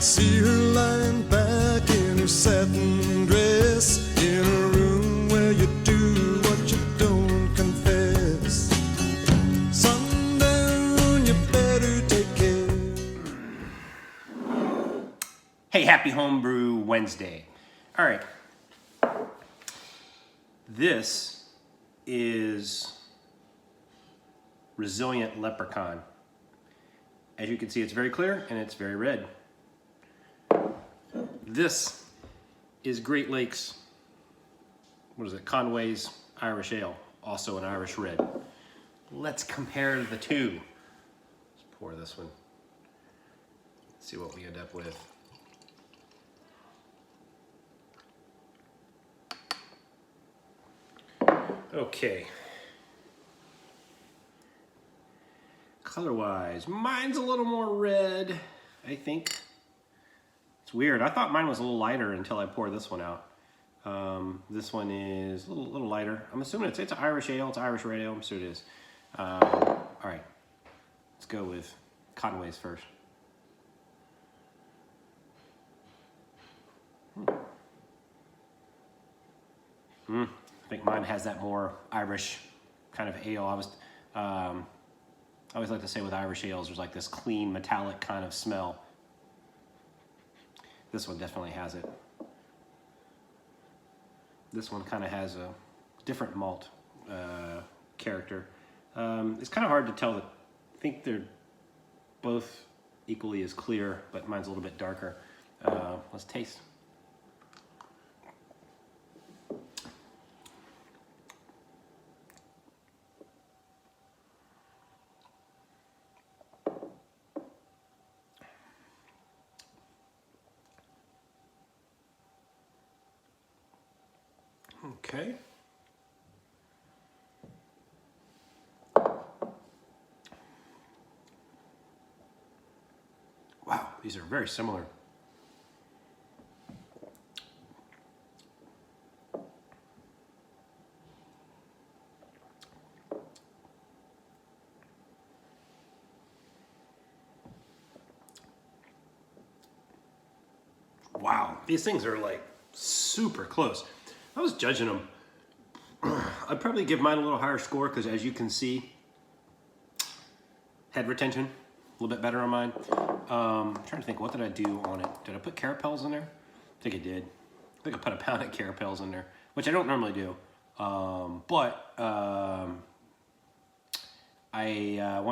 see her lying back in her satin dress in a room where you do what you don't confess. Sundown, you better take care. Hey, happy Homebrew Wednesday. All right. This is Resilient Leprechaun. As you can see, it's very clear and it's very red. This is Great Lakes, what is it, Conway's Irish Ale, also an Irish red. Let's compare the two. Let's pour this one. Let's see what we end up with. Okay. Color-wise, mine's a little more red, I think. It's weird. I thought mine was a little lighter until I poured this one out. This one is a little lighter. I'm assuming it's an Irish ale. It's Irish red ale. I'm sure it is. All right. Let's go with Conway's first. I think mine has that more Irish kind of ale. I always like to say with Irish ales, there's like this clean, metallic kind of smell. This one definitely has it. This one kind of has a different malt character. It's kind of hard to tell. I think they're both equally as clear, but mine's a little bit darker. Let's taste. Okay. Wow, these are very similar. Wow, these things are like super close. I was judging them. I'd probably give mine a little higher score because, as you can see, head retention a little bit better on mine. I'm trying to think, what did I do on it? Did I put carapels in there? I think I did. I think I put a pound of carapels in there, which I don't normally do. One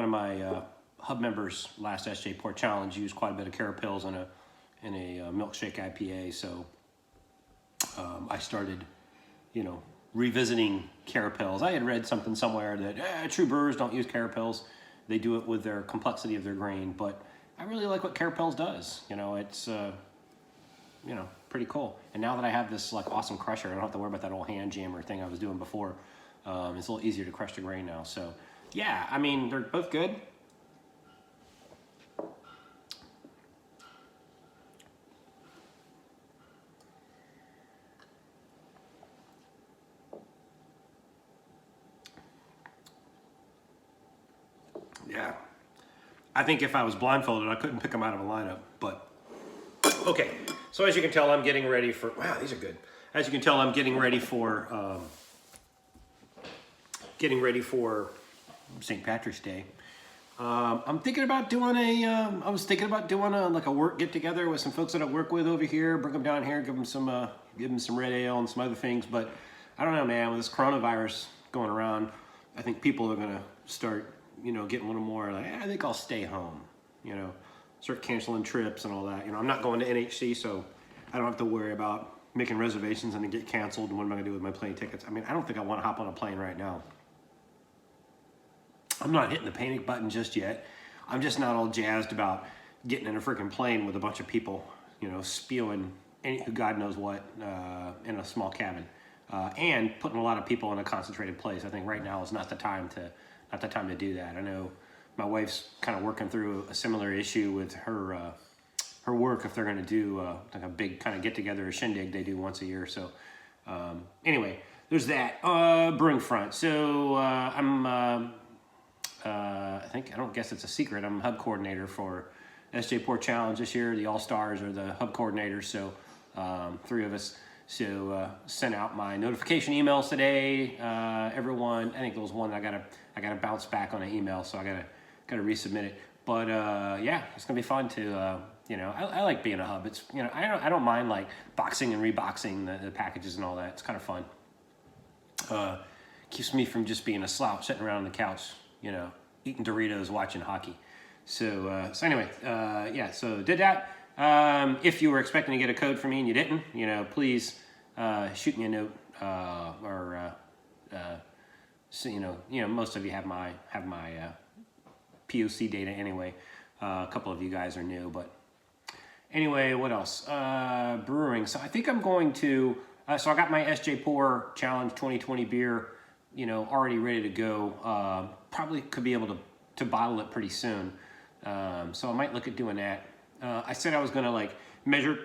of my hub members last SJ Port Challenge used quite a bit of carapels in a milkshake IPA, so I started, revisiting carapels. I had read something somewhere that true brewers don't use carapels. They do it with their complexity of their grain, but I really like what carapels does. It's pretty cool. And now that I have this like awesome crusher, I don't have to worry about that old hand jammer thing I was doing before. It's a little easier to crush the grain now. So yeah, I mean, they're both good. Yeah, I think if I was blindfolded, I couldn't pick them out of a lineup, but okay. So as you can tell, I'm getting ready for, wow, these are good. As you can tell, I'm getting ready for St. Patrick's Day. I'm thinking about doing I was thinking about doing a work get together with some folks that I work with over here, bring them down here, give them some red ale and some other things, but I don't know, man, with this coronavirus going around, I think people are gonna start getting a little more like, I think I'll stay home, start canceling trips and all that. I'm not going to NHC, so I don't have to worry about making reservations and then get canceled. And what am I gonna do with my plane tickets? I mean, I don't think I want to hop on a plane right now. I'm not hitting the panic button just yet. I'm just not all jazzed about getting in a freaking plane with a bunch of people, spewing God knows what in a small cabin, and putting a lot of people in a concentrated place. I think right now is not the time to do that. I know my wife's kind of working through a similar issue with her work if they're going to do like a big kind of get together, a shindig they do once a year. So anyway, there's that brewing front. So I guess it's a secret. I'm hub coordinator for SJ Port Challenge this year. The All-Stars are the hub coordinators, so 3 of us. So sent out my notification emails today. Everyone, I think there was one I gotta bounce back on an email, so I gotta resubmit it. But yeah, it's gonna be fun to I like being a hub. It's I don't mind like boxing and reboxing the packages and all that. It's kind of fun. Keeps me from just being a slouch sitting around on the couch, eating Doritos, watching hockey. So anyway, yeah, so did that. If you were expecting to get a code from me and you didn't, please shoot me a note, or so, most of you have my POC data anyway. A couple of you guys are new, but anyway, what else? Brewing. So I think I'm going to. So I got my SJ Pour Challenge 2020 beer, already ready to go. Probably could be able to bottle it pretty soon. So I might look at doing that. I said I was gonna like measure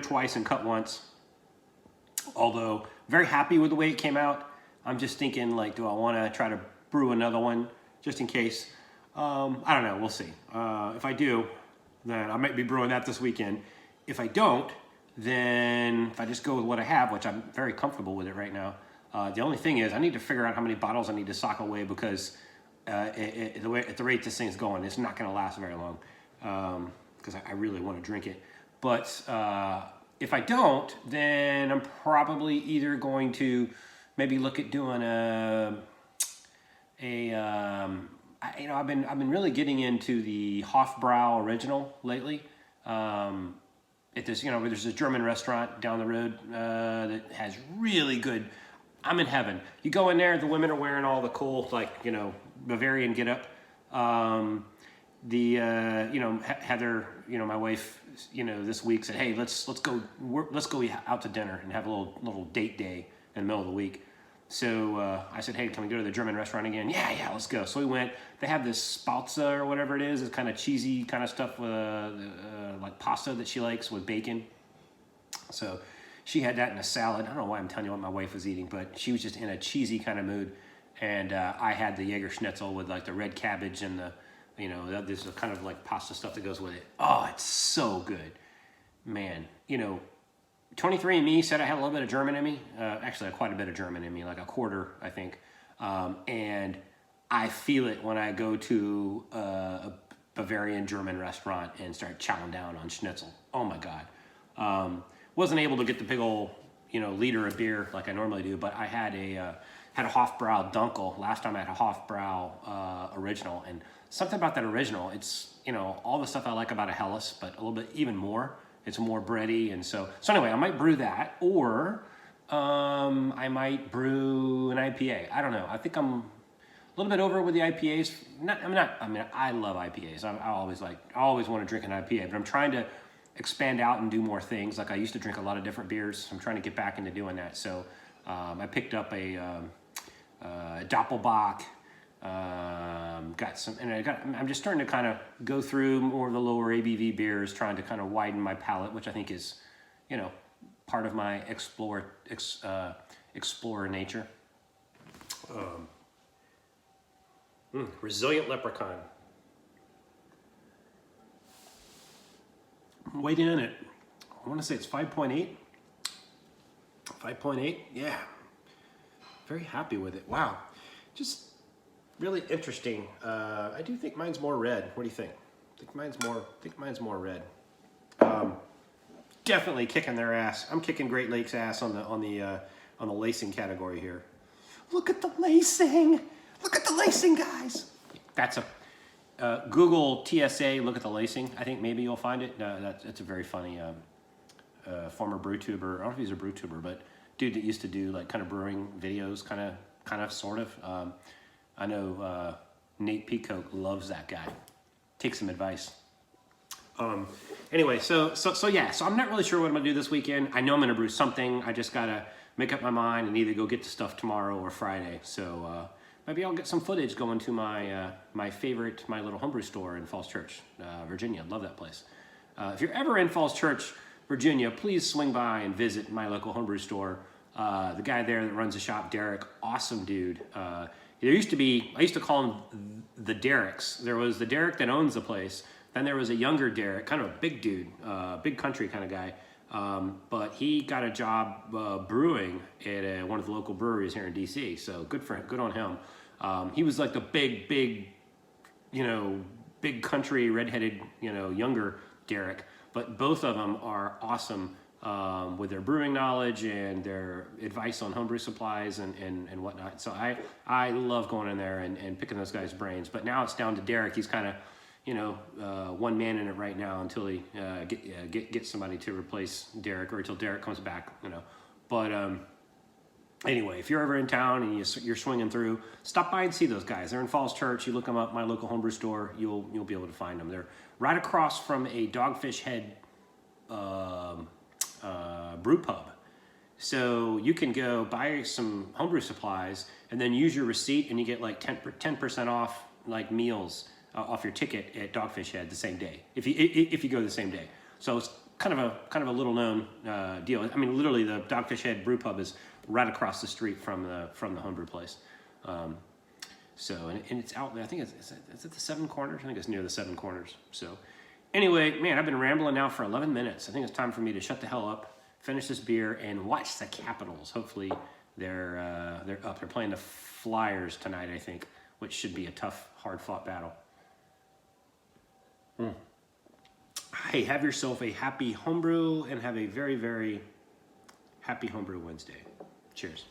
twice and cut once. Although very happy with the way it came out. I'm just thinking like, do I want to try to brew another one just in case? I don't know. We'll see. If I do, then I might be brewing that this weekend. If I don't, then if I just go with what I have, which I'm very comfortable with it right now. The only thing is I need to figure out how many bottles I need to sock away at the rate this thing's going, it's not going to last very long. Because I really want to drink it. But if I don't, then I'm probably either going to maybe look at doing I've been really getting into the Hofbrau original lately. At this, there's a German restaurant down the road that has really good. I'm in heaven. You go in there, the women are wearing all the cool Bavarian get up. Heather, my wife, this week said, hey, let's go out to dinner and have a little date day in the middle of the week. So I said, hey, can we go to the German restaurant again? Yeah, let's go. So we went. They have this spalza or whatever it is. It's kind of cheesy kind of stuff, like pasta that she likes with bacon. So she had that in a salad. I don't know why I'm telling you what my wife was eating, but she was just in a cheesy kind of mood. And I had the Jaeger schnitzel with like the red cabbage and there's a kind of like pasta stuff that goes with it. Oh, it's so good. Man, 23andMe said I had a little bit of German in me. Actually, quite a bit of German in me, like a quarter, I think. And I feel it when I go to a Bavarian German restaurant and start chowing down on schnitzel. Oh my God. Wasn't able to get the big old, liter of beer like I normally do, but I had a Hofbrau Dunkel. Last time I had a Hofbrau original, and something about that original, it's, all the stuff I like about a Helles, but a little bit even more. It's more bready, and so anyway, I might brew that, or I might brew an IPA. I don't know. I think I'm a little bit over with the IPAs. I love IPAs. I always want to drink an IPA, but I'm trying to expand out and do more things. Like I used to drink a lot of different beers. I'm trying to get back into doing that. So I picked up a Doppelbock. Got some, and I'm just starting to kind of go through more of the lower ABV beers, trying to kind of widen my palate, which I think is, part of my explorer nature. Resilient Leprechaun. Weighed in at, I want to say it's 5.8. 5.8, yeah. Very happy with it. Wow. Just really interesting. I do think mine's more red. What do you think? I think mine's more red. Definitely kicking their ass. I'm kicking Great Lakes ass on the lacing category here. Look at the lacing. Look at the lacing, guys. That's a Google TSA. Look at the lacing. I think maybe you'll find it. That's a very funny former brew tuber. I don't know if he's a brew tuber, but dude that used to do like kind of brewing videos, kind of sort of. I know Nate Peacock loves that guy. Take some advice. Anyway, so yeah. So I'm not really sure what I'm gonna do this weekend. I know I'm gonna brew something. I just gotta make up my mind and either go get the stuff tomorrow or Friday. So maybe I'll get some footage going to my my little homebrew store in Falls Church, Virginia. Love that place. If you're ever in Falls Church, Virginia, please swing by and visit my local homebrew store. The guy there that runs the shop, Derek, awesome dude. I used to call him the Derricks. There was the Derek that owns the place. Then there was a younger Derek, kind of a big dude, big country kind of guy. But he got a job brewing at one of the local breweries here in DC. So good on him. He was like the big, big country redheaded, younger Derek. But both of them are awesome with their brewing knowledge and their advice on homebrew supplies and whatnot. So I love going in there and picking those guys' brains. But now it's down to Derek. He's kind of one man in it right now until he gets somebody to replace Derek, or until Derek comes back, But anyway, if you're ever in town and you're swinging through, stop by and see those guys. They're in Falls Church. You look them up, my local homebrew store, you'll be able to find them. They're right across from a Dogfish Head brew pub. So you can go buy some homebrew supplies and then use your receipt, and you get like 10% off like meals off your ticket at Dogfish Head the same day if you go the same day. So it's kind of a little known deal. I mean, literally the Dogfish Head brew pub is right across the street from the homebrew place. So it's out there. I think it's at the Seven Corners. I think it's near the Seven Corners. So anyway, man, I've been rambling now for 11 minutes. I think it's time for me to shut the hell up, finish this beer, and watch the Capitals. Hopefully they're up. They're playing the Flyers tonight, I think, which should be a tough, hard-fought battle. Hey, have yourself a happy homebrew and have a very, very happy homebrew Wednesday. Cheers.